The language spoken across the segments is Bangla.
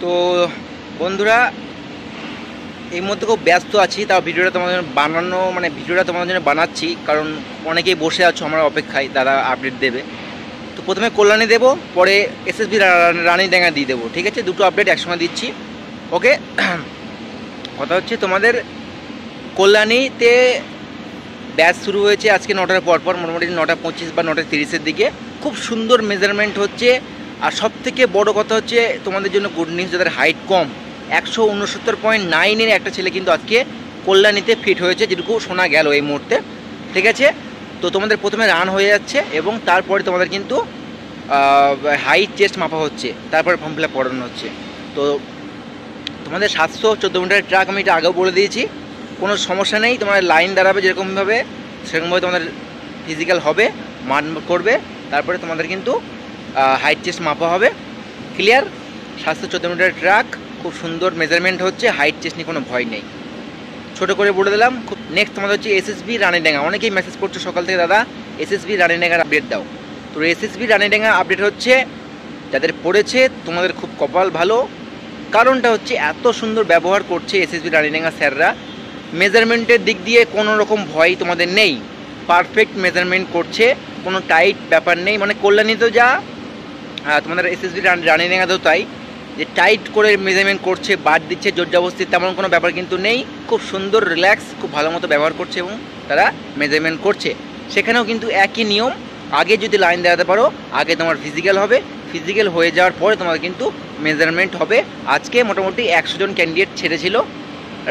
তো বন্ধুরা, এই মধ্যে খুব ব্যস্ত আছি, তাও ভিডিওটা তোমাদের জন্য বানানো ভিডিওটা তোমাদের জন্য বানাচ্ছি, কারণ অনেকেই বসে আছো আমার অপেক্ষায়, দাদা আপডেট দেবে। তো প্রথমে কল্যাণী দেবো, পরে এসএসবি রানীডাঙ্গা দিয়ে দেবো, ঠিক আছে? দুটো আপডেট একসঙ্গে দিচ্ছি, ওকে? কথা হচ্ছে তোমাদের কল্যাণীতে ব্যাচ শুরু হয়েছে আজকে 9টার পরপর, মোটামুটি 9:25 বা 9:30-এর দিকে। খুব সুন্দর মেজারমেন্ট হচ্ছে। আর সব থেকে বড়ো কথা হচ্ছে তোমাদের জন্য গুড নিউজ, যাদের হাইট কম, 169.9-এর একটা ছেলে কিন্তু আজকে কল্যাণীতে ফিট হয়েছে, যেটুকু শোনা গেল এই মুহূর্তে, ঠিক আছে? তো তোমাদের প্রথমে রান হয়ে যাচ্ছে এবং তারপরে তোমাদের কিন্তু হাইট চেস্ট মাপা হচ্ছে, তারপরে ফর্ম ফিল আপ করানো হচ্ছে। তো তোমাদের 714 মিটারের ট্র্যাক আমি এটা আগেও বলে দিয়েছি, কোনো সমস্যা নেই। তোমাদের লাইন দাঁড়াবে যেরকমভাবে, সেরকমভাবে তোমাদের ফিজিক্যাল হবে, মান করবে, তারপরে তোমাদের কিন্তু হাইট চেস্ট মাপা হবে। ক্লিয়ার? 714 মিটারের ট্র্যাক, খুব সুন্দর মেজারমেন্ট হচ্ছে, হাইট চেস্ট নিয়ে কোনো ভয় নেই, ছোটো করে বলে দিলাম। নেক্সট তোমাদের হচ্ছে এসএসবি রানীডাঙ্গা। অনেকেই মেসেজ করছো সকাল থেকে, দাদা এসএসবি রানীডাঙ্গার আপডেট দাও। তো এসএসবি রানীডাঙ্গা আপডেট হচ্ছে, যাদের পড়েছে তোমাদের খুব কপাল ভালো। কারণটা হচ্ছে এত সুন্দর ব্যবহার করছে এসএসবি রানীডাঙ্গা স্যাররা, মেজারমেন্টের দিক দিয়ে কোনো রকম ভয় তোমাদের নেই, পারফেক্ট মেজারমেন্ট করছে, কোনো টাইট ব্যাপার নেই। কল্যাণীতেও যা, তোমাদের এসএসবি রানীডাঙ্গাতেও তাই, যে টাইট করে মেজারমেন্ট করছে, বাদ দিচ্ছে জোর জবরদস্তি, তেমন কোনো ব্যাপার কিন্তু নেই। খুব সুন্দর রিল্যাক্স, খুব ভালো মতো ব্যবহার করছে এবং তারা মেজারমেন্ট করছে। সেখানেও কিন্তু একই নিয়ম, আগে যদি লাইন দেওয়াতে পারো, আগে তোমার ফিজিক্যাল হবে, ফিজিক্যাল হয়ে যাওয়ার পরে তোমার কিন্তু মেজারমেন্ট হবে। আজকে মোটামুটি 100 জন ক্যান্ডিডেট ছেড়েছিল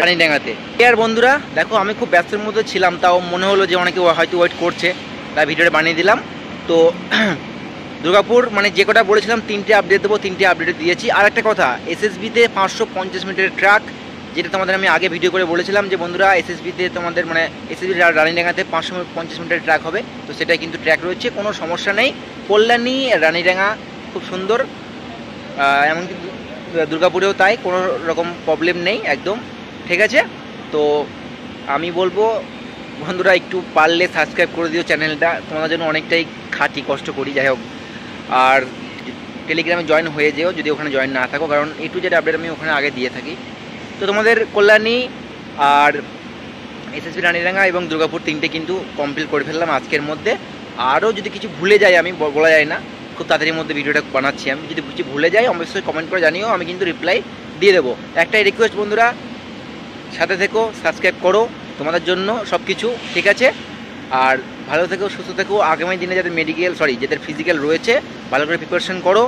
রানীডাঙ্গাতে। আর বন্ধুরা দেখো, আমি খুব ব্যস্তের মধ্যে ছিলাম, তাও মনে হলো যে অনেকে হয়তো ওয়েট করছে, তাই ভিডিওটা বানিয়ে দিলাম। তো দুর্গাপুর যে কটা বলেছিলাম 3টে আপডেট দেবো, 3টে আপডেট দিয়েছি। আর একটা কথা, এসএসবিতে 550 মিটারের ট্র্যাক, যেটা তোমাদের আমি আগে ভিডিও করে বলেছিলাম যে বন্ধুরা এসএসবিতে তোমাদের এসএসবি রানীডাঙ্গাতে 550 মিটারের ট্র্যাক হবে, তো সেটাই কিন্তু ট্র্যাক রয়েছে, কোনো সমস্যা নেই। কল্যাণী রানীডাঙ্গা খুব সুন্দর, এমনকি দুর্গাপুরেও তাই, কোনো রকম প্রবলেম নেই একদম, ঠিক আছে? তো আমি বলবো বন্ধুরা, একটু পারলে সাবস্ক্রাইব করে দিও চ্যানেলটা, তোমাদের জন্য অনেকটাই খাটি, কষ্ট করি, যাই হোক। আর টেলিগ্রামে জয়েন হয়ে যেও যদি ওখানে জয়েন না থাকো, কারণ A to Z আপডেট আমি ওখানে আগে দিয়ে থাকি। তো তোমাদের কল্যাণী আর এসএসবি রানীডাঙ্গা এবং দুর্গাপুর 3টে কিন্তু কমপ্লিট করে ফেললাম আজকের মধ্যে। আরও যদি কিছু ভুলে যাই, আমি বলা যায় না, খুব তাড়াতাড়ির মধ্যে ভিডিওটা বানাচ্ছি। আমি যদি কিছু ভুলে যাই অবশ্যই কমেন্ট করে জানিও, আমি কিন্তু রিপ্লাই দিয়ে দেবো। একটাই রিকোয়েস্ট বন্ধুরা, সাথে থেকো, সাবস্ক্রাইব করো, তোমাদের জন্য সব কিছু, ঠিক আছে? আর ভালো থেকো, সুস্থ থেকো। আগামী দিনে যাদের ফিজিক্যাল রয়েছে, ভালো করে প্রিপারেশন করো,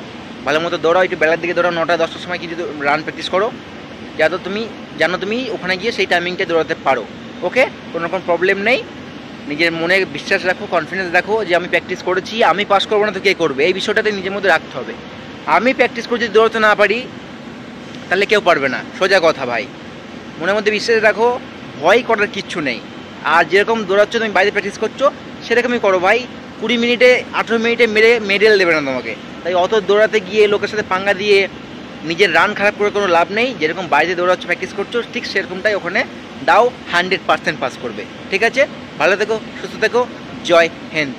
ভালো মতো দৌড়াও, একটু বেলার দিকে দৌড়াও, 9টা-10টার সময় কিছু রান প্র্যাকটিস করো, জানো তুমি ওখানে গিয়ে সেই টাইমিংটা দৌড়াতে পারো, ওকে? কোনো রকম প্রবলেম নেই। নিজের মনে বিশ্বাস রাখো, কনফিডেন্স রাখো যে আমি প্র্যাকটিস করেছি, আমি পাস করবো না তো কে করবে, এই বিষয়টাতে নিজের মধ্যে রাখতে হবে। আমি প্র্যাকটিস করে যদি দৌড়াতে না পারি, তাহলে কেউ পারবে না, সোজা কথা ভাই। মনের মধ্যে বিশ্বাস রাখো, ভয় করার কিচ্ছু নেই। আর যেরকম দৌড়াচ্ছ তুমি বাইরে প্র্যাকটিস করছো, সেরকমই করো ভাই। 20 মিনিটে 18 মিনিটে মেডেল দেবে না তোমাকে, তাই অত দৌড়াতে গিয়ে লোকের সাথে পাঙ্গা দিয়ে নিজের রান খারাপ করে কোনো লাভ নেই। যেরকম বাইরে দৌড়াচ্ছ, প্র্যাকটিস করছো, ঠিক সেরকমটাই ওখানে দাও, 100% পাস করবে, ঠিক আছে? ভালো থেকো, সুস্থ থেকো, জয় হিন্দ।